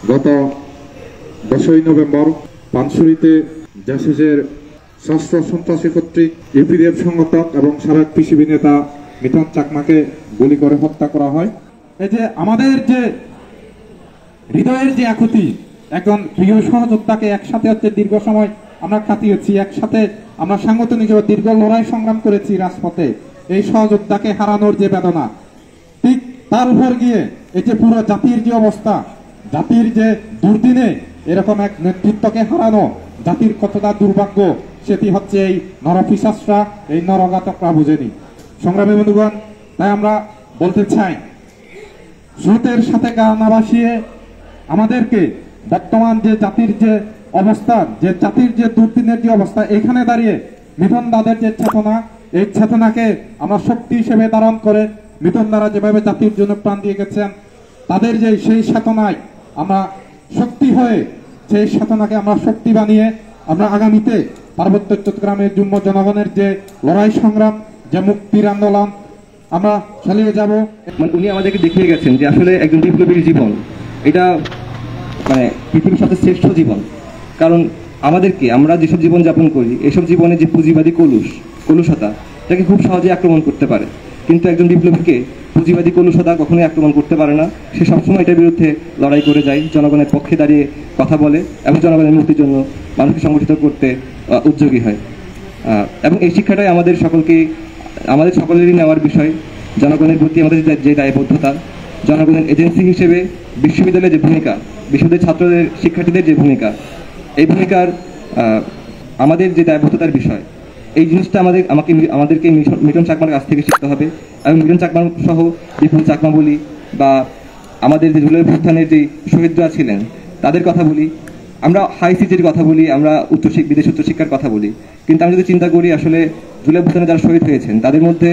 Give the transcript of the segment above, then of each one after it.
গত 10ই নভেম্বর পানশুরিতে জাসিসের সশস্ত্র সন্ত্রাসী কর্তৃক ইউপিডিএফ সংগঠক এবং সাবেক পিসিবি নেতা মিঠুন চাকমাকে গুলি করে হত্যা করা হয়। এই যে আমাদের যে হৃদয়ের যে আকুতি, একজন প্রিয় সহযোদ্ধাকে একসাথে দীর্ঘ সময় আমরা কাটিয়েছি, একসাথে আমরা সাংগঠনিকভাবে দীর্ঘ লড়াই সংগ্রাম করেছি রাজপথে, এই সহযোদ্ধাকে হারানোর যে বেদনা, ঠিক তার উপর গিয়ে এই যে পুরো জাতির যে অবস্থা, জাতির যে দুর্দিনে এরকম এক নেতৃত্বকে হারানো জাতির কতটা দুর্ভাগ্য, সেটি হচ্ছে এই নরপিশাচরা, এই নরঘাতকরা বুঝেনি। সংগ্রামী বন্ধুগণ, তাই আমরা বলতে চাই, স্রোতের সাথে গা না ভাসিয়ে আমাদেরকে বর্তমান যে জাতির যে অবস্থা, যে জাতির যে দুর্দিনের যে অবস্থা, এখানে দাঁড়িয়ে মিঠুন দাদের যে চেতনা, এই চেতনাকে আমরা শক্তি হিসেবে ধারণ করে মিঠুন দ্বারা যেভাবে জাতির জন্য প্রাণ দিয়ে গেছেন, তাদের যে সেই চেতনায় আমরা শক্তি হয়ে, সেই চেতনাকে আমরা শক্তি বানিয়ে আমরা আগামীতে পার্বত্য চট্টগ্রামের যুগ্ম জনগণের যে লড়াই সংগ্রাম, যে মুক্তির আন্দোলন আমরা চালিয়ে যাব। উনি আমাদেরকে দেখিয়ে গেছেন যে আসলে একজন বিপ্লবীর জীবন এটা পৃথিবীর সাথে শ্রেষ্ঠ জীবন। কারণ আমাদেরকে, আমরা যেসব জীবন যাপন করি, এসব জীবনে যে পুঁজিবাদী কলুষতা তাকে খুব সহজে আক্রমণ করতে পারে, কিন্তু একজন বিপ্লবীকে পুঁজিবাদী কলুষতা কখনোই আক্রমণ করতে পারে না। সে সবসময় এটার বিরুদ্ধে লড়াই করে যায়, জনগণের পক্ষে দাঁড়িয়ে কথা বলে এবং জনগণের মুক্তির জন্য মানুষকে সংগঠিত করতে উদ্যোগী হয়। এবং এই শিক্ষাটাই আমাদের সকলেরই নেওয়ার বিষয়। জনগণের প্রতি আমাদের যে দায়বদ্ধতা, জনগণের এজেন্সি হিসেবে বিশ্ববিদ্যালয়ের যে ভূমিকা, বিশ্ববিদ্যালয়ের ছাত্রদের, শিক্ষার্থীদের যে ভূমিকা, এই ভূমিকার আমাদের যে দায়বদ্ধতার বিষয়, এই জিনিসটা আমাদেরকে মিঠুন চাকমার কাছ থেকে শিখতে হবে। এবং মিঠুন চাকমা সহ বিপুল চাকমা বলি বা আমাদের যে জুলাই অভ্যুত্থানের যে শহীদরা ছিলেন তাদের কথা বলি, আমরা হাই সিজের কথা বলি, আমরা বিদেশ উচ্চশিক্ষার কথা বলি, কিন্তু আমি যদি চিন্তা করি আসলে জুলাই অভ্যুত্থানে যারা শহীদ হয়েছেন তাদের মধ্যে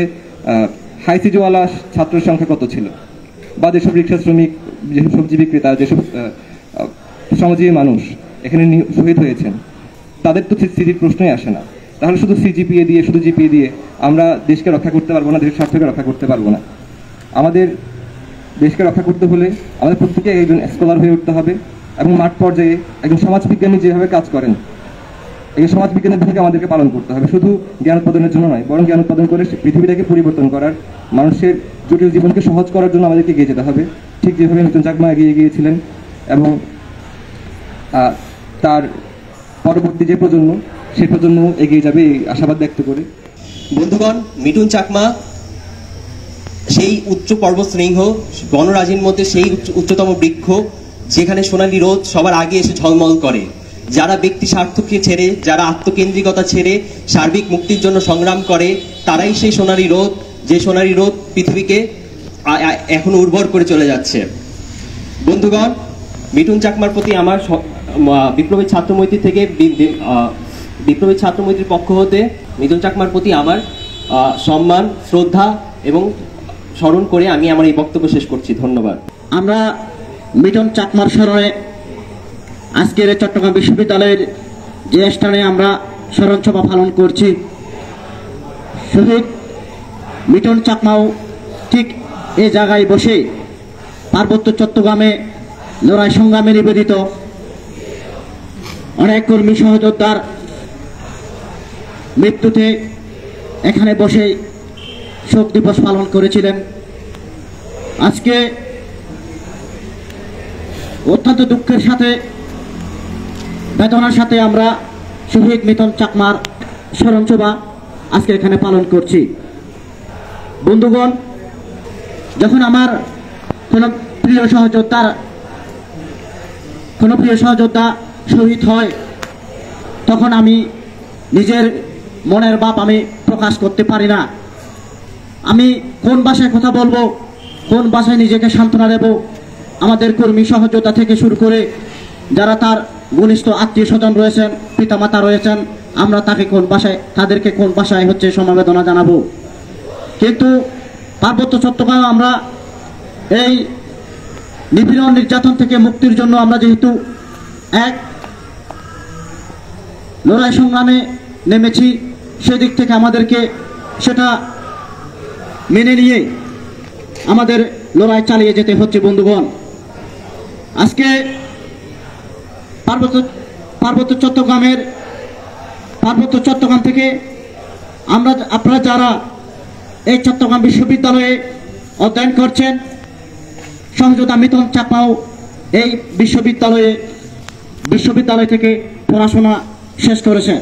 হাই সিজওয়ালা ছাত্রের সংখ্যা কত ছিল, বা যেসব রিক্সা শ্রমিক, যেসব সবজি বিক্রেতা, যেসব শ্রমজীবী মানুষ এখানে শহীদ হয়েছেন, তাদের তো সিজির প্রশ্নই আসে না। তাহলে শুধু জিপিএ দিয়ে আমরা দেশকে রক্ষা করতে পারবো না, দেশের স্বার্থকে রক্ষা করতে পারবো না। আমাদের দেশকে রক্ষা করতে হলে আমাদের প্রত্যেকে একজন স্কলার হয়ে উঠতে হবে এবং মাঠ পর্যায়ে একজন সমাজবিজ্ঞানী যেভাবে কাজ করেন, এই সমাজবিজ্ঞানের ভূমিকা আমাদেরকে পালন করতে হবে। শুধু জ্ঞান উৎপাদনের জন্য নয়, বরং জ্ঞান উৎপাদন করে পৃথিবীটাকে পরিবর্তন করার, মানুষের জটিল জীবনকে সহজ করার জন্য আমাদেরকে এগিয়ে যেতে হবে, ঠিক যেভাবে মিঠুন চাকমা এগিয়ে গিয়েছিলেন এবং তার পরবর্তী যে প্রজন্ম, সেই প্রজন্ম এগিয়ে যাবে এই আশাবাদ ব্যক্ত করে। বন্ধুগণ, মিঠুন চাকমা সেই উচ্চ পর্বতশৃঙ্গ, বনরাজির মধ্যে সেই উচ্চতম বৃক্ষ, যেখানে সোনালী রোদ সবার আগে এসে ঝলমল করে। যারা ব্যক্তি স্বার্থকে ছেড়ে, যারা আত্মকেন্দ্রিকতা ছেড়ে সার্বিক মুক্তির জন্য সংগ্রাম করে, তারাই সেই সোনালী রোদ, যে সোনালী রোদ পৃথিবীকে এখন উর্বর করে চলে যাচ্ছে। বন্ধুগণ, মিঠুন চাকমার প্রতি আমার বিপ্লবী ছাত্র মৈত্রীর পক্ষ হতে মিঠুন চাকমার প্রতি আমার সম্মান, শ্রদ্ধা এবং স্মরণ করে আমি আমার এই বক্তব্য শেষ করছি। ধন্যবাদ। আমরা মিঠুন চাকমার স্মরণে আজকের চট্টগ্রাম বিশ্ববিদ্যালয়ের যে স্থানে আমরা স্মরণ সভা পালন করছি, শহীদ মিঠুন চাকমাও ঠিক এই জায়গায় বসে পার্বত্য চট্টগ্রামে লড়াই সংগ্রামে নিবেদিত অনেক কর্মী সহযোদ্ধার মৃত্যুতে এখানে বসে শোক দিবস পালন করেছিলেন। আজকে অত্যন্ত দুঃখের সাথে, বেদনার সাথে আমরা শহীদ মিঠুন চাকমার স্মরণ সভা আজকে এখানে পালন করছি। বন্ধুগণ, যখন আমার কোনো প্রিয় সহযোদ্ধা শহীদ হয়, তখন আমি নিজের মনের ভাব আমি প্রকাশ করতে পারি না। আমি কোন ভাষায় কথা বলবো, কোন ভাষায় নিজেকে সান্ত্বনা দেব। আমাদের কর্মী সহযোদ্ধা থেকে শুরু করে যারা তার ঘনিষ্ঠ আত্মীয় স্বজন রয়েছেন, পিতামাতা রয়েছেন, আমরা তাদেরকে কোন ভাষায় সমবেদনা জানাবো। কিন্তু পার্বত্য চট্টগ্রাম আমরা এই নিপীড়ন নির্যাতন থেকে মুক্তির জন্য আমরা যেহেতু এক লড়াই সংগ্রামে নেমেছি, সেদিক থেকে আমাদেরকে সেটা মেনে নিয়ে আমাদের লড়াই চালিয়ে যেতে হচ্ছে। বন্ধুগণ, আজকে পার্বত্য চট্টগ্রাম থেকে আপনারা যারা এই চট্টগ্রাম বিশ্ববিদ্যালয়ে অধ্যয়ন করছেন, সহযোদ্ধা মিথুন চাকমাও এই বিশ্ববিদ্যালয় থেকে পড়াশোনা শেষ করেছেন।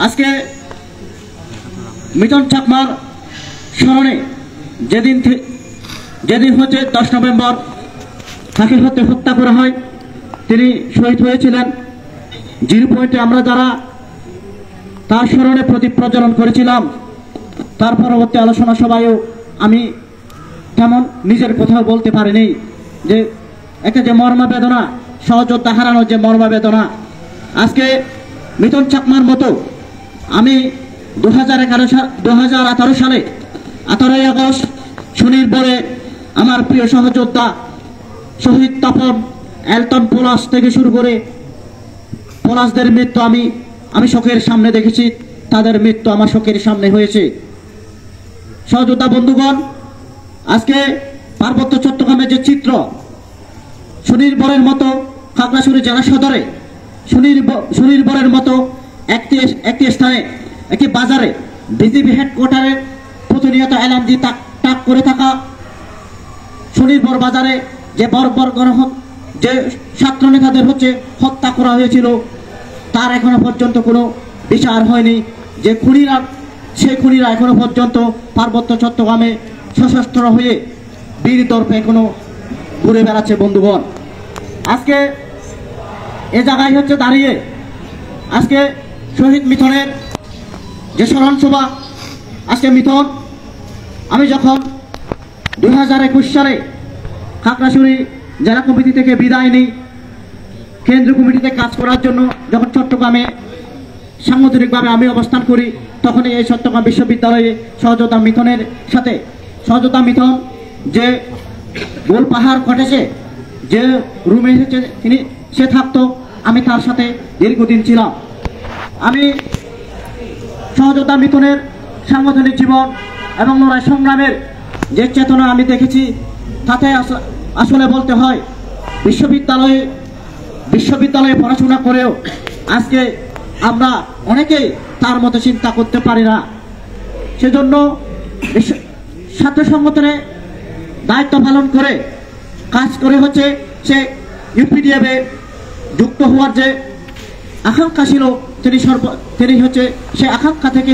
আজকে মিথুন চাকমার স্মরণে যেদিন হচ্ছে 10 নভেম্বর তাকে হত্যা করা হয়, তিনি শহীদ হয়েছিলেন। 0 পয়েন্টে আমরা যারা তার স্মরণে প্রদীপ প্রজ্বলন করেছিলাম, তার পরবর্তী আলোচনা সভায়ও আমি তেমন নিজের কোথাও বলতে পারিনি যে একটা যে মর্মবেদনা, সহযোদ্ধা হারানোর যে মর্মবেদনা। আজকে মিথুন চাকমার মতো আমি 2018 সালে 18ই আগস্ট শনিবারে আমার প্রিয় সহযোদ্ধা শহীদ তপন, এলটন পলাশ থেকে শুরু করে পলাশদের মৃত্যু আমি চোখের সামনে দেখেছি, তাদের মৃত্যু আমার চোখের সামনে হয়েছে। সহযোদ্ধা বন্ধুগণ, আজকে পার্বত্য চট্টগ্রামের যে চিত্র, শনিবারের মতো খাগড়াছড়ি জেলা সদরে শনিবারের মতো একটি স্থানে, একটি বাজারে বিজিবি হেডকোয়ার্টারের প্রতিনিয়ত এলান দিয়ে টাক করে থাকা শনিবার বাজারে যে বর্বর যে ছাত্র নেতাদের হত্যা করা হয়েছিল, তার এখনো পর্যন্ত কোনো বিচার হয়নি। যে সেই খুনিরা এখনো পর্যন্ত পার্বত্য চট্টগ্রামে সশস্ত্র হয়ে বীর দর্পে এখনো ঘুরে বেড়াচ্ছে। বন্ধুগণ, আজকে এ জায়গায় দাঁড়িয়ে আজকে শহীদ মিথুনের যে স্মরণ সভা, আজকে মিথুন, আমি যখন 2021 সালে খাগড়াছড়ি জেলা কমিটি থেকে বিদায় নিই, কেন্দ্রীয় কমিটিতে কাজ করার জন্য যখন চট্টগ্রামে সাংগঠনিকভাবে আমি অবস্থান করি, তখনই এই চট্টগ্রাম বিশ্ববিদ্যালয়ে সহযোদ্ধা মিথুন যে গোল পাহাড় ঘটেছে, যে রুমে এসেছে সে থাকতো, আমি তার সাথে দীর্ঘদিন ছিলাম। আমি সহযোদ্ধা মিথুনের সাংগঠনিক জীবন এবং লড়াই সংগ্রামের যে চেতনা আমি দেখেছি, তাতে আসলে বলতে হয় বিশ্ববিদ্যালয়ে পড়াশোনা করেও আজকে আমরা অনেকেই তার মতো চিন্তা করতে পারি না। সেজন্য ছাত্র সংগঠনে দায়িত্ব পালন করে কাজ করে সে ইউপিডিএফে যুক্ত হওয়ার যে আকাঙ্ক্ষা ছিল, তিনি সে আকাঙ্ক্ষা থেকে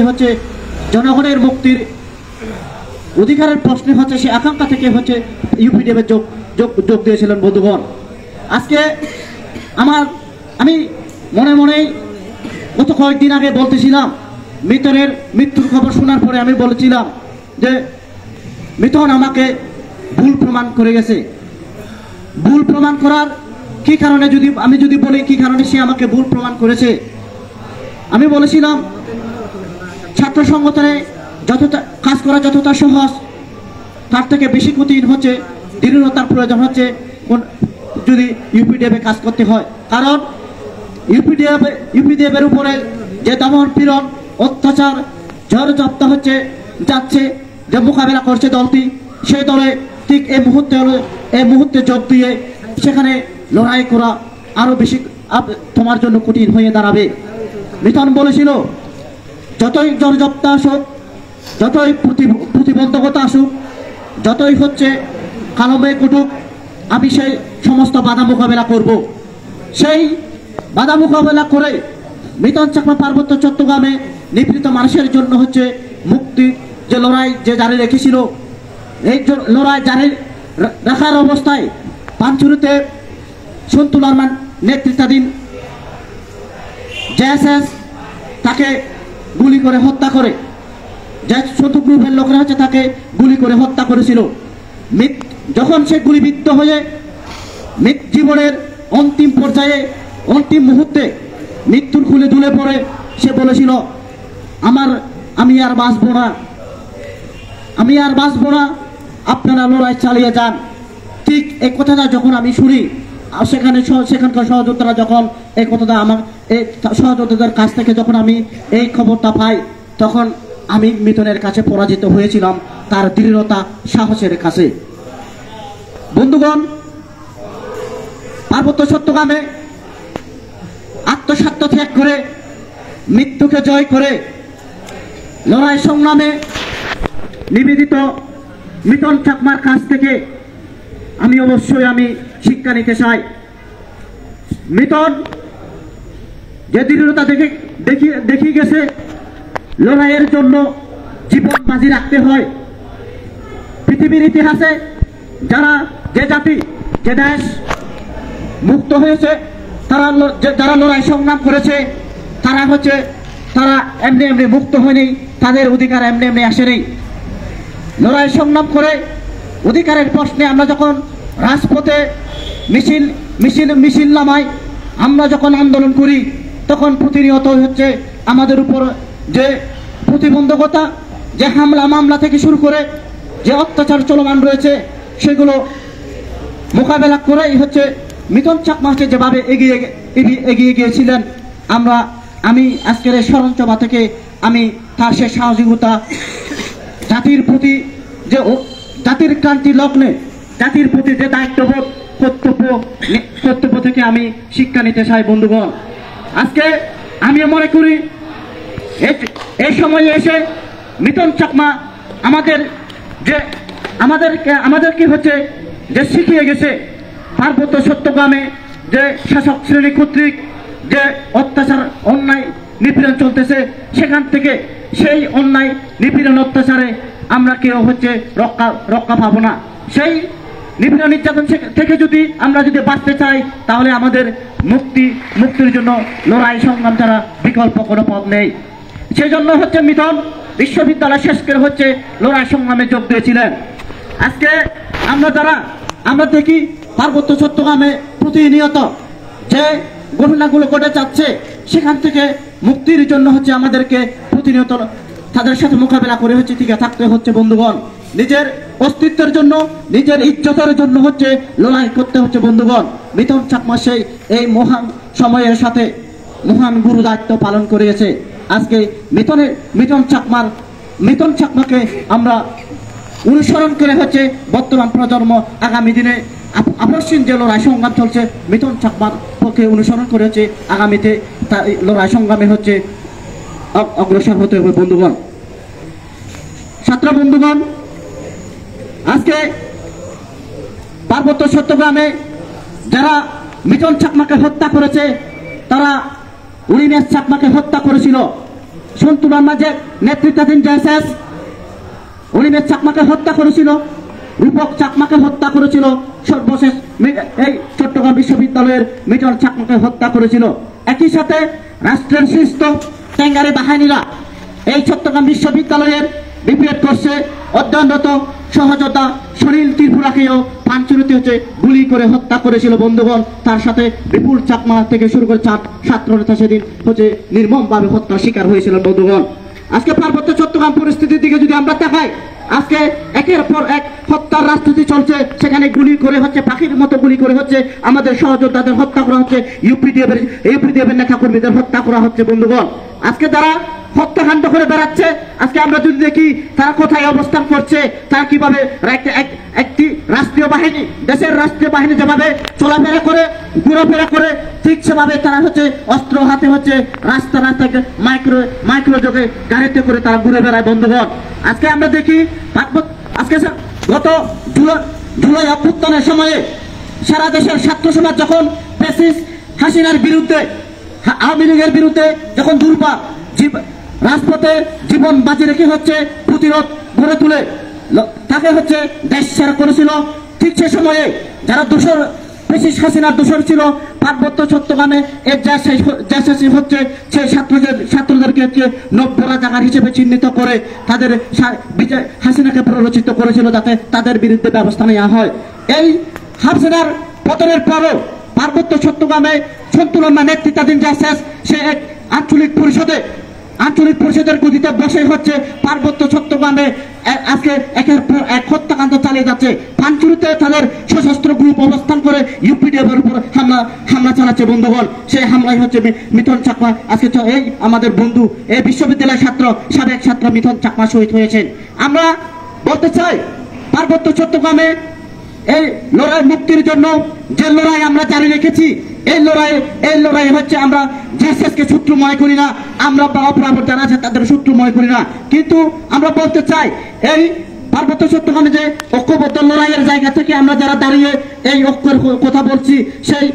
জনগণের মুক্তির অধিকারের প্রশ্নে সে আকাঙ্ক্ষা থেকে ইউপিডিএফে যোগ দিয়েছিলেন। বন্ধুগণ, আজকে আমি মনে গত কয়েকদিন আগে বলতেছিলাম, মিথুনের মৃত্যুর খবর শোনার পরে আমি বলেছিলাম যে মিথুন আমাকে ভুল প্রমাণ করে গেছে। ভুল প্রমাণ করার কি কারণে আমি যদি বলি কি কারণে সে আমাকে ভুল প্রমাণ করেছে, আমি বলেছিলাম ছাত্র সংগঠনে কাজ করা যতটা সহজ, তার থেকে বেশি কঠিন দৃঢ়তার প্রয়োজন যদি ইউপিডিএফে কাজ করতে হয়। কারণ ইউপিডিএফের উপরে যে দমন পীড়ন, অত্যাচার, ঝড় জপ্ত যাচ্ছে, যে মোকাবেলা করছে দলটি, সেই দলে ঠিক এই মুহূর্তে যোগ দিয়ে সেখানে লড়াই করা আরো বেশি তোমার জন্য কঠিন হয়ে দাঁড়াবে। মিথুন বলেছিল, যতই জর্জপ্তা আসুক, যতই প্রতিবন্ধকতা আসুক, যতই কালমে কুটুক, আমি সেই সমস্ত বাধা মোকাবেলা করব। সেই বাধা মোকাবেলা করে মিথুন চাকমা পার্বত্য চট্টগ্রামে নিপীড়িত মানুষের জন্য মুক্তি যে লড়াই যে জারি রেখেছিল, এই লড়াই জারি রাখার অবস্থায় পানচুরিতে সন্তুল আরমান নেতৃত্বাধীন জেএসএস তাকে গুলি করে হত্যা করে, যে শত্রু গ্রুপের লোকরা তাকে গুলি করে হত্যা করেছিল। যখন সে গুলিবিদ্ধ হয়ে জীবনের অন্তিম পর্যায়ে, অন্তিম মুহূর্তে মৃত্যুর খুলে দুলে পড়ে সে বলেছিল, আমি আর বাঁচব না, আপনারা লড়াই চালিয়ে যান। ঠিক এই কথাটা যখন আমি শুনি, সেখানকার সহযোদ্ধারা যখন এই কথাটা সহযোদ্ধাদের কাছ থেকে যখন আমি এই খবরটা পাই, তখন আমি মিথুনের কাছে পরাজিত হয়েছিলাম তার দৃঢ়তা, সাহসের কাছে। বন্ধুগণ, পার্বত্য চট্টগ্রামে আত্মত্যাগ করে মৃত্যুকে জয় করে লড়াই সংগ্রামে নিবেদিত মিটন চাকমার কাছ থেকে আমি অবশ্যই শিক্ষা নিতে চাই। মিটন যে দৃঢ়তা দেখিয়ে গেছে, লড়াইয়ের জন্য জীবন বাজি রাখতে হয়। পৃথিবীর ইতিহাসে যে জাতি, যে দেশ মুক্ত হয়েছে, যারা লড়াই সংগ্রাম করেছে, তারা এমনি এমনি মুক্ত হয়নি, তাদের অধিকার এমনি এমনি আসেনি। লড়াই সংগ্রাম করে অধিকারের প্রশ্নে আমরা যখন রাজপথে মিছিল নামাই, আমরা যখন আন্দোলন করি, তখন প্রতিনিয়ত আমাদের উপর যে প্রতিবন্ধকতা, যে হামলা মামলা থেকে শুরু করে যে অত্যাচার চলমান রয়েছে, সেগুলো মোকাবেলা করেই মিটন চাকমা যেভাবে এগিয়ে গিয়েছিলেন, আমি আজকের এই স্মরণ সভা থেকে আমি তার সে সাহসিকতা, জাতির প্রতি যে জাতির ক্রান্তি লগ্নে জাতির প্রতি যে দায়িত্ববোধ, কর্তব্য থেকে আমি শিক্ষা নিতে চাই। বন্ধুগণ, আজকে আমি মনে করি এই সময়ে এসে মিটন চাকমা আমাদেরকে যে শিখিয়ে গেছে, পার্বত্য চট্টগ্রামে যে শাসক শ্রেণী কর্তৃক যে অত্যাচার, অন্যায় নিপীড়ন চলতেছে, সেখান থেকে সেই অন্যায় নিপীড়ন অত্যাচারে আমরা কেউ রক্ষা পাবো না। সেই নিপীড়ন নির্যাতন থেকে আমরা যদি বাঁচতে চাই, তাহলে আমাদের মুক্তির জন্য লড়াই সংগ্রাম ছাড়া বিকল্প কোনো পথ নেই। সেই জন্য মিটন বিশ্ববিদ্যালয় শেষ করে লড়াই সংগ্রামে যোগ দিয়েছিলেন। আজকে আমরা দেখি পার্বত্য চট্টগ্রামে প্রতিনিয়ত যে ঘটনাগুলো ঘটে যাচ্ছে, সেখান থেকে মুক্তির জন্য আমাদেরকে প্রতিনিয়ত তাদের সাথে মোকাবেলা করে টিকে থাকতে হচ্ছে। বন্ধুগণ, নিজের অস্তিত্বের জন্য, নিজের ইজ্জতের জন্য লড়াই করতে হচ্ছে। বন্ধুগণ, মিটন চাকমা এই মহান সময়ের সাথে মহান গুরু দায়িত্ব পালন করেছে। আজকে মিটন চাকমাকে আমরা অনুসরণ করে বর্তমান প্রজন্ম আগামী দিনে আপসহীন যে লড়াই সংগ্রাম চলছে, মিটন চাকমার পক্ষে অনুসরণ করে আগামীতে লড়াই সংগ্রামে অগ্রসর হতে হবে। বন্ধুগণ, ছাত্র বন্ধুগণ, আজকে পার্বত্য চট্টগ্রামে যারা মিটন চাকমাকে হত্যা করেছে, তারা উলিমেশ চাকমাকে হত্যা করেছিল। সন্তুলার মাঝে নেতৃত্বাধীন জেএসএস উলিমেশ চাকমাকে হত্যা করেছিল, রূপক চাকমাকে হত্যা করেছিল, সর্বশেষ এই চট্টগ্রাম বিশ্ববিদ্যালয়ের মিটন চাকমাকে হত্যা করেছিল। একই সাথে রাষ্ট্রের শীর্ষ ট্যাঙ্গারি বাহিনীরা এই চট্টগ্রাম বিশ্ববিদ্যালয়ের বিপিএড কোর্সে অধ্যয়নরত সহযোদ্ধা সুনীল ত্রিপুরাকেও পাঞ্চুরিতে গুলি করে হত্যা করেছিল। বন্ধুগণ, তার সাথে বিপুল চাকমা থেকে শুরু করে ছাত্র নেতা সেদিন নির্মমভাবে হত্যার শিকার হয়েছিল। বন্ধুগণ, আজকে পার্বত্য চট্টগ্রাম পরিস্থিতির দিকে যদি আমরা তাকাই, আজকে একের পর এক হত্যার রাজনীতি চলছে। সেখানে গুলি করে পাখির মতো গুলি করে আমাদের সহযোদ্ধাদের হত্যা করা হচ্ছে, ইউপিডিএফ এর নেতা কর্মীদের হত্যা করা হচ্ছে। বন্ধুগণ, আজকে যারা হত্যাকাণ্ড করে বেড়াচ্ছে, আজকে আমরা যদি দেখি তারা কোথায় অবস্থান করছে, তারা কিভাবে একটি রাষ্ট্রীয় বাহিনী, দেশের রাষ্ট্রীয় বাহিনী যেভাবে চলাফেরা করে, ঘোরাফেরা করে, ঠিক সেভাবে তারা অস্ত্র হাতে রাস্তা মাইক্রো যোগে গাড়িতে করে তারা ঘুরে বেড়ায়। বন্ধুগণ, আজকে আমরা দেখি আজকে গত জুলাই অভ্যুত্থানের সময়ে সারা দেশের ছাত্র সমাজ যখন ফ্যাসিস্ট হাসিনার বিরুদ্ধে, আওয়ামী লীগের বিরুদ্ধে যখন দুর্বার রাজপথে জীবন বাজি রেখে প্রতিরোধ গড়ে তুলে তাকে দেশ ছাড়া করেছিল, ঠিক সে সময়ে যারা দোষর, ফ্যাসিস্ট হাসিনার দোষর ছিল, পার্বত্য চট্টগ্রামে সেই ছাত্রদেরকে 90 রাজাকার হিসেবে চিহ্নিত করে তাদের হাসিনাকে প্ররোচিত করেছিল যাতে তাদের বিরুদ্ধে ব্যবস্থা নেওয়া হয়। এই হাসিনার পতনের পরও পার্বত্য চট্টগ্রামে সন্তুলন নেতৃত্বাধীন সে এক আঞ্চলিক পরিষদের গতিতে বসে পার্বত্য চট্টগ্রামে আজকে একের পর এক হত্যাকাণ্ড চালিয়ে যাচ্ছে। পাঞ্চুরিতে তাদের সশস্ত্র গ্রুপ অবস্থান করে ইউপিডিএফ এর উপর হামলা চালাচ্ছে। বন্ধুগণ, সেই হামলায় মিটন চাকমা আজকে এই আমাদের বন্ধু, এই বিশ্ববিদ্যালয়ের সাবেক ছাত্র মিটন চাকমা শহীদ হয়েছেন। আমরা বলতে চাই, পার্বত্য চট্টগ্রামে এই লড়াই মুক্তির জন্য যে লড়াই আমরা জারি রেখেছি, এই লড়াই হচ্ছে আমরা জেএসএসকে শত্রু মনে করি না, আমরা বা অপরাধ যারা আছে তাদের শত্রু মনে করি না, কিন্তু আমরা বলতে চাই এই পার্বত্য চট্টগ্রামে যে ঐক্যবদ্ধ লড়াইয়ের জায়গা থেকে আমরা যারা দাঁড়িয়ে এই ঐক্যের কথা বলছি, সেই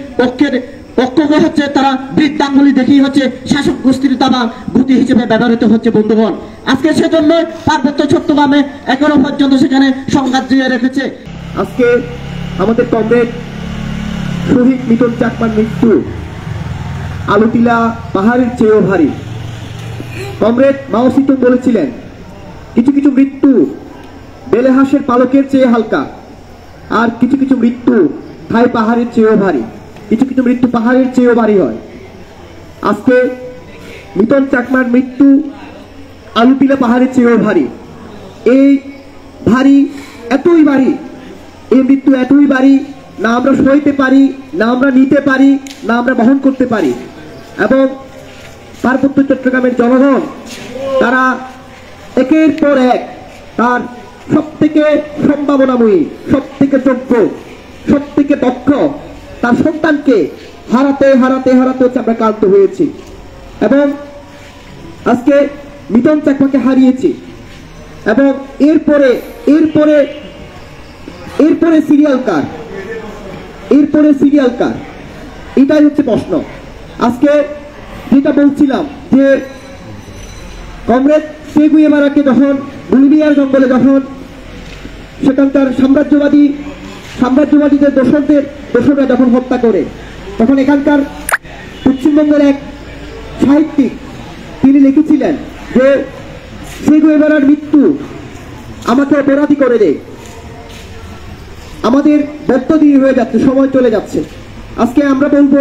ঐক্যকে হচ্ছে তারা বৃত্তাঙ্গুলি দেখেই হচ্ছে শাসক গোষ্ঠীর দাবা গুটি হিসেবে ব্যবহৃত হচ্ছে বন্ধুগণ। আজকে সেজন্য পার্বত্য চট্টগ্রামে এখনো পর্যন্ত সেখানে সংঘাত জিয়ে রেখেছে। আজকে আমাদের কমরেড শহীদ মিটন চাকমার মৃত্যু আলুটিলা পাহাড়ের চেয়েও ভারী। কমরেড মাও সিতুং বলেছিলেন, কিছু কিছু মৃত্যু বেলেহাসের পালকের চেয়ে হালকা, আর কিছু কিছু মৃত্যু থাই পাহাড়ের চেয়েও ভারী, কিছু কিছু মৃত্যু পাহাড়ের চেয়েও ভারী হয়। আজকে মিটন চাকমার মৃত্যু আলুটিলা পাহাড়ের চেয়েও ভারী। এই ভারী, এতই ভারী, এই মৃত্যু এতই ভারী, না আমরা সইতে পারি, না আমরা নিতে পারি, না আমরা বহন করতে পারি। এবং পার্বত্য চট্টগ্রামের জনগণ তারা একের পর এক তার সব থেকে সম্ভাবনাময়ী, সব থেকে যোগ্য, সব থেকে দক্ষ তার সন্তানকে হারাতে হারাতে হারাতে হচ্ছে আমরা ক্লান্ত হয়েছি। এবং আজকে মিটন চাকমাকে হারিয়েছি। এবং এরপরে এরপরে এরপরে সিরিয়াল কার, এরপরে সিরিয়াল কার, এটাই হচ্ছে প্রশ্ন। আজকে যেটা বলছিলাম যে কমরেড চে গুয়েভারাকে যখন বলিভিয়ার জঙ্গলে যখন সেখানকার সাম্রাজ্যবাদীদের দোসররা যখন হত্যা করে, তখন এখানকার পশ্চিমবঙ্গের এক সাহিত্যিক তিনি লিখেছিলেন যে চে গুয়েভারার মৃত্যু আমাকে অপরাধী করে দেয়, আমাদের বদ্ধদিন হয়ে যাচ্ছে, সময় চলে যাচ্ছে। আজকে আমরা বলবো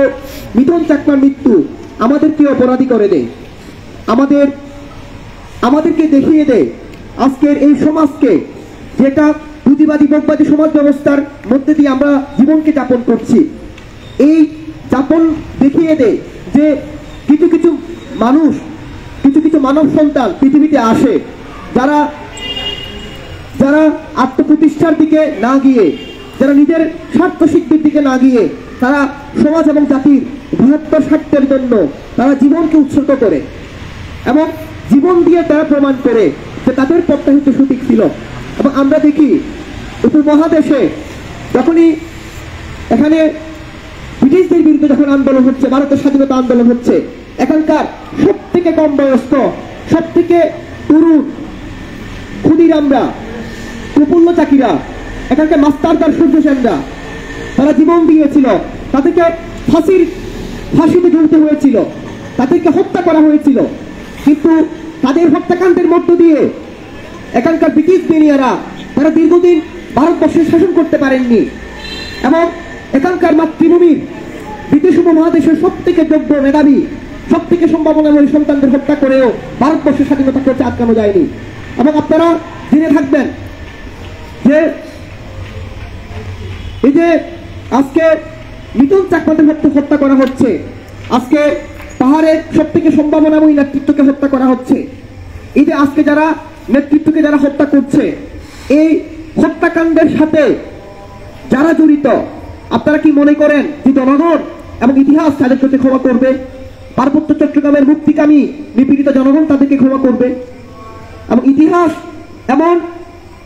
মিটন চাকমার মৃত্যু আমাদেরকে অপরাধী করে দেয়, আমাদেরকে দেখিয়ে দেয় আজকের এই সমাজকে, যেটা পুঁজিবাদী ভোগবাদী সমাজ ব্যবস্থার মধ্যে দিয়ে আমরা জীবনকে যাপন করছি, এই যাপন দেখিয়ে দেয় যে কিছু কিছু মানুষ, কিছু কিছু মানব সন্তান পৃথিবীতে আসে যারা আত্মপ্রতিষ্ঠার দিকে না গিয়ে, যারা নিজের স্বার্থ সিদ্ধির দিকে না গিয়ে, তারা সমাজ এবং জাতির বৃহত্তর স্বার্থের জন্য তারা জীবনকে উৎসর্গ করে এবং জীবন দিয়ে তারা প্রমাণ করে যে তাদের পথটা হচ্ছে সঠিক ছিল। এবং আমরা দেখি উপমহাদেশে যখনই এখানে ব্রিটিশদের বিরুদ্ধে যখন আন্দোলন হচ্ছে, ভারতের স্বাধীনতা আন্দোলন হচ্ছে, এখানকার সব থেকে কম বয়স্ক, সব থেকে তরুণ ক্ষুদিরামরা, প্রফুল্ল চাকিরা, এখানকার মাস্টারদার সূর্য সেনরা, তারা জীবন দিয়েছিল, তাদেরকে ফাঁসিতে ঝুলতে হয়েছিল, তাদেরকে হত্যা করা হয়েছিল। কিন্তু তাদের হত্যাকাণ্ডের মধ্য দিয়ে এখানকার ব্রিটিশ বেনিয়ারা তারা দীর্ঘদিন ভারতবর্ষে শাসন করতে পারেননি এবং এখানকার মাতৃভূমির ব্রিটিশ উপমহাদেশের সব থেকে যোগ্য, মেধাবী, সব থেকে সম্ভাবনাময়ী সন্তানদের হত্যা করেও ভারতবর্ষের স্বাধীনতা করতে আটকানো যায়নি। এবং আপনারা জেনে থাকবেন যে এই যে আজকে মিটন চাকমাদের হত্যা করা হচ্ছে, আজকে পাহাড়ের সব থেকে সম্ভাবনাময়ী নেতৃত্বকে হত্যা করা হচ্ছে, এই যে আজকে যারা নেতৃত্বকে যারা হত্যা করছে, এই হত্যাকাণ্ডের সাথে যারা জড়িত, আপনারা কি মনে করেন যে জনগণ এবং ইতিহাস তাদের প্রতি ক্ষমা করবে? পার্বত্য চট্টগ্রামের মুক্তিকামী নিপীড়িত জনগণ তাদেরকে ক্ষমা করবে? এবং ইতিহাস এমন,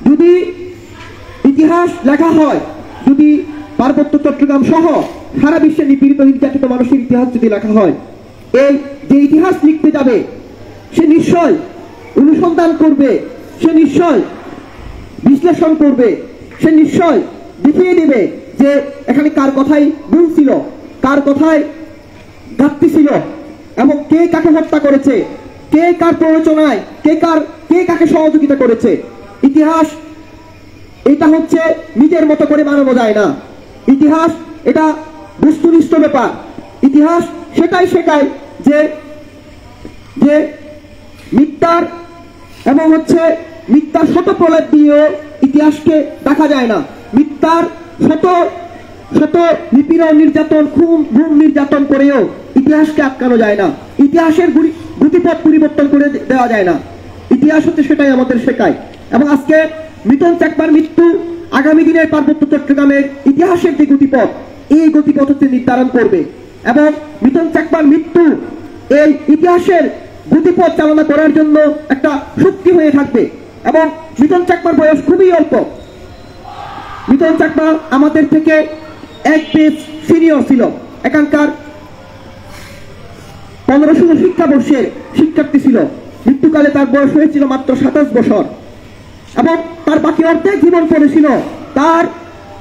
যদি ইতিহাস লেখা হয়, যদি পার্বত্য চট্টগ্রাম সহ সারা বিশ্বের নিপীড়িত নির্যাতিত মানুষের ইতিহাস যদি লেখা হয়, এই যে ইতিহাস লিখতে যাবে সে নিশ্চয় অনুসন্ধান করবে, সে নিশ্চয় বিশ্লেষণ করবে, সে নিশ্চয় দেখিয়ে দেবে যে এখানে কার কথাই ভুল ছিল, কার কথায় ঘাটতি ছিল এবং কে কাকে হত্যা করেছে, কে কার প্ররোচনায়, কে কাকে সহযোগিতা করেছে। ইতিহাস এটা হচ্ছে নিজের মতো করে বানানো যায় না, ইতিহাস এটা বস্তুনিষ্ঠ ব্যাপার। ইতিহাস সেটাই শেখায় যে যে মিথ্যার এবং হচ্ছে মিথ্যার শত প্রলেপ দিয়েও ইতিহাসকে দেখা যায় না, মিথ্যার শত শত নিপীড়ন, নির্যাতন, খুন, গুম, নির্যাতন করেও ইতিহাসকে আটকানো যায় না, ইতিহাসের গতিপথ পরিবর্তন করে দেওয়া যায় না। ইতিহাস হচ্ছে সেটাই আমাদের শেখায়। এবং আজকে মিটন চাকমার মৃত্যু আগামী দিনের পার্বত্য চট্টগ্রামের ইতিহাসের যে গতিপথ, এই গতিপথ হচ্ছে নির্ধারণ করবে। এবং মিঠুন চাকমার মৃত্যু এই ইতিহাসের গতিপথ চালনা করার জন্য একটা শক্তি হয়ে থাকবে। এবং মিঠুন চাকমার বয়স খুবই অল্প। মিঠুন চাকমা আমাদের থেকে এক পেজ সিনিয়র ছিল। এখানকার 15-16 শিক্ষাবর্ষের শিক্ষার্থী ছিল। মৃত্যুকালে তার বয়স হয়েছিল মাত্র 27 বছর এবং তার বাকি অর্ধেক জীবন পড়েছিল। তার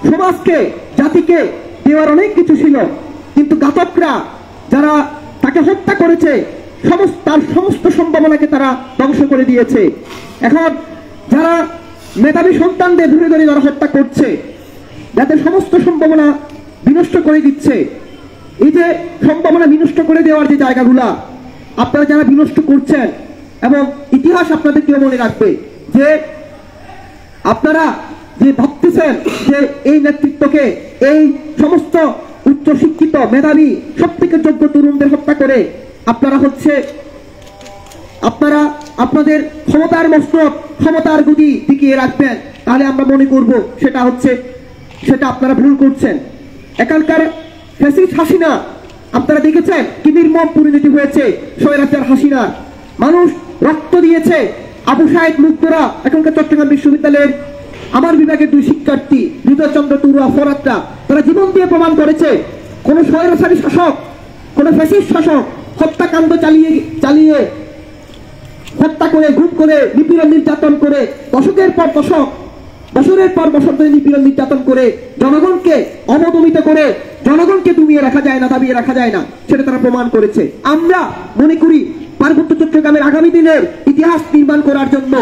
সমাজকে, জাতিকে দেওয়ার অনেক কিছু ছিল, কিন্তু ঘাতকরা যারা তাকে হত্যা করেছে তার সমস্ত সম্ভাবনাকে তারা ধ্বংস করে দিয়েছে। এখন যারা মেধাবী সন্তানদের ধরে ধরে যারা হত্যা করছে, যাদের সমস্ত সম্ভাবনা বিনষ্ট করে দিচ্ছে, এই যে সম্ভাবনা বিনষ্ট করে দেওয়ার যে জায়গাগুলা আপনারা যারা বিনষ্ট করছেন, এবং ইতিহাস আপনাদেরকে মনে রাখবে যে আপনারা যে ভাবতেছেন যে এই নেতৃত্বকে, এই সমস্ত উচ্চ শিক্ষিত মেধাবী সবথেকে যোগ্য তরুণদের হত্যা করে আপনারা আপনাদের ক্ষমতার মসনদ, ক্ষমতার গদি টিকিয়ে রাখবেন, তাহলে আমরা মনে করব সেটা আপনারা ভুল করছেন। এখানকার ফ্যাসিস্ট হাসিনা আপনারা দেখেছেন কি নির্মম পরিণতি হয়েছে স্বৈরাচার হাসিনা। মানুষ রক্ত দিয়েছে। আবু সাইদ মুগ্ধরা এখনকার চট্টগ্রাম বিশ্ববিদ্যালয়ের আমার বিভাগের 2 শিক্ষার্থী হৃদয়চন্দ্র তুরুয়া ফরাতরা তারা জীবন দিয়ে প্রমাণ করেছে কোন স্বৈরাচারী শাসক, কোন ফ্যাসিস্ট শাসক হত্যাকাণ্ড চালিয়ে হত্যা করে, গুম করে, নিপীড়ন নির্যাতন করে, বছরের পর বছর ধরে নিপীড়ন নির্যাতন করে জনগণকে অবদমিত করে জনগণকে দমিয়ে রাখা যায় না, দাবিয়ে রাখা যায় না, সেটা তারা প্রমাণ করেছে। আমরা মনে করি পার্বত্য চট্টগ্রামের আগামী দিনের ইতিহাস নির্মাণ করার জন্য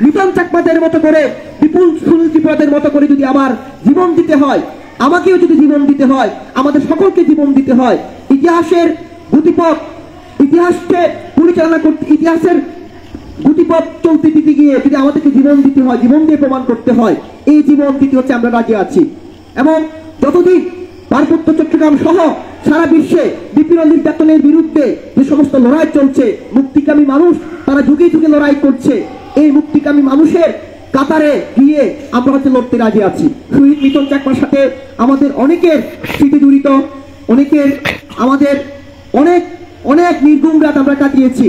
মিঠুন চাকমাদের মতো করে, বিপুল সুনীল ত্রিপুরাদের মতো করে যদি আবার জীবন দিতে হয়, আমাকেও যদি জীবন দিতে হয়, আমাদের সকলকে জীবন দিতে হয়, ইতিহাসের গতিপথ, ইতিহাসকে পরিচালনা করতে, ইতিহাসের গতিপথ চলতে দিতে গিয়ে যদি আমাদেরকে জীবন দিতে হয়, জীবন দিয়ে প্রমাণ করতে হয়, এই জীবন দিতে হচ্ছে আমরা রাজি আছি। এবং যতদিন পার্বত্য চট্টগ্রাম সহ সারা বিশ্বে নিপীড়ন নির্যাতনের বিরুদ্ধে যে সমস্ত লড়াই চলছে, মুক্তিকামী মানুষ তারা যুগে যুগে লড়াই করছে, এই মুক্তিকামী মানুষের কাতারে গিয়ে আমরা লড়তে রাজি আছি। শহীদ মিঠুন চাকমার সাথে আমাদের অনেকের স্মৃতি জড়িত, আমাদের অনেক নির্গুম রাত আমরা কাটিয়েছি,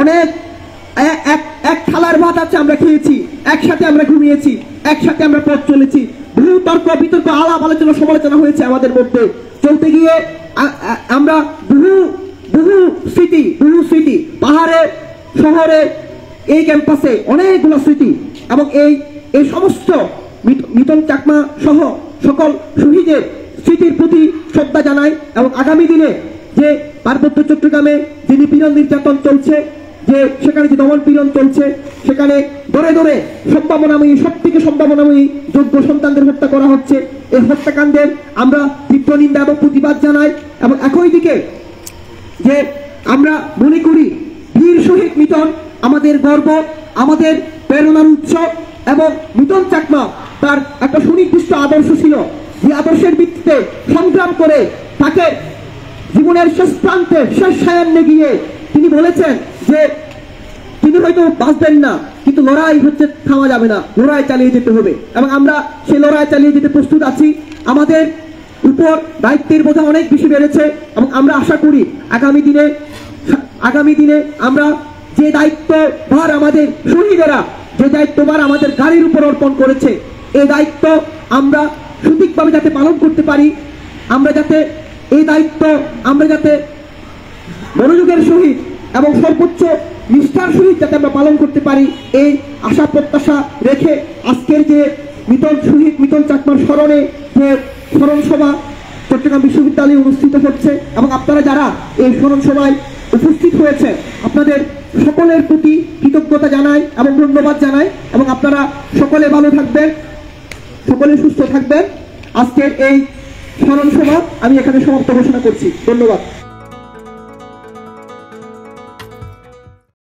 অনেক এক থালার ভাত আছে আমরা খেয়েছি, একসাথে আমরা ঘুমিয়েছি, একসাথে আমরা পথ চলেছি, বহু তর্ক বিতর্ক, আলাপ আলোচনা, সমালোচনা হয়েছে আমাদের মধ্যে। চলতে গিয়ে আমরা বহু স্মৃতি, পাহাড়ে, শহরে, এই ক্যাম্পাসে অনেকগুলো স্মৃতি, এবং এই সমস্ত মিঠুন চাকমা সহ সকল শহীদের স্মৃতির প্রতি শ্রদ্ধা জানাই। এবং আগামী দিনে যে পার্বত্য চট্টগ্রামে যে নিপীড়ন নির্যাতন চলছে, যে সেখানে যে দমন পীড়ন চলছে, সেখানে দরে দরে সম্ভাবনাময়ী, সবথেকে সম্ভাবনাময়ী যোগ্য সন্তানদের হত্যা করা হচ্ছে, এই হত্যাকাণ্ডের আমরা তীব্র নিন্দা এবং প্রতিবাদ জানাই। এবং একই দিকে যে আমরা মনে করি বীর শহীদ মিঠুন আমাদের গর্ব, আমাদের প্রেরণার উৎস, এবং মিঠুন চাকমা তার একটা সুনির্দিষ্ট আদর্শ ছিল, যে আদর্শের ভিত্তিতে সংগ্রাম করে তাকে জীবনের শেষ প্রান্তে, শেষ সায়ান্নে গিয়ে তিনি বলেছেন যে তিনি হয়তো বাঁচবেন না, কিন্তু লড়াই থামা যাবে না, লড়াই চালিয়ে যেতে হবে। এবং আমরা সেই লড়াই চালিয়ে যেতে প্রস্তুত আছি। আমাদের উপর দায়িত্বের বোঝা অনেক বেশি বেড়েছে, এবং আমরা আশা করি আগামী দিনে আমরা যে দায়িত্বভার আমাদের শহীদেরা যে দায়িত্বভার আমাদের গাড়ির উপর অর্পণ করেছে, এই দায়িত্ব আমরা সঠিকভাবে যাতে পালন করতে পারি, আমরা যাতে এই দায়িত্ব যাতে মনোযোগের সহিত এবং সর্বোচ্চ নিষ্ঠার সহিত যাতে আমরা পালন করতে পারি, এই আশা প্রত্যাশা রেখে আজকের যে শহীদ মিঠুন চাকমার স্মরণে যে স্মরণ সভা চট্টগ্রাম বিশ্ববিদ্যালয়ে অনুষ্ঠিত হচ্ছে, এবং আপনারা যারা এই স্মরণ সভায় উপস্থিত হয়েছে আপনাদের সকলের প্রতি কৃতজ্ঞতা জানাই এবং ধন্যবাদ জানাই। এবং আপনারা সকলে ভালো থাকবেন, সকলে সুস্থ থাকবেন। আজকের এই স্মরণ সভা আমি এখানে সমাপ্ত ঘোষণা করছি। ধন্যবাদ।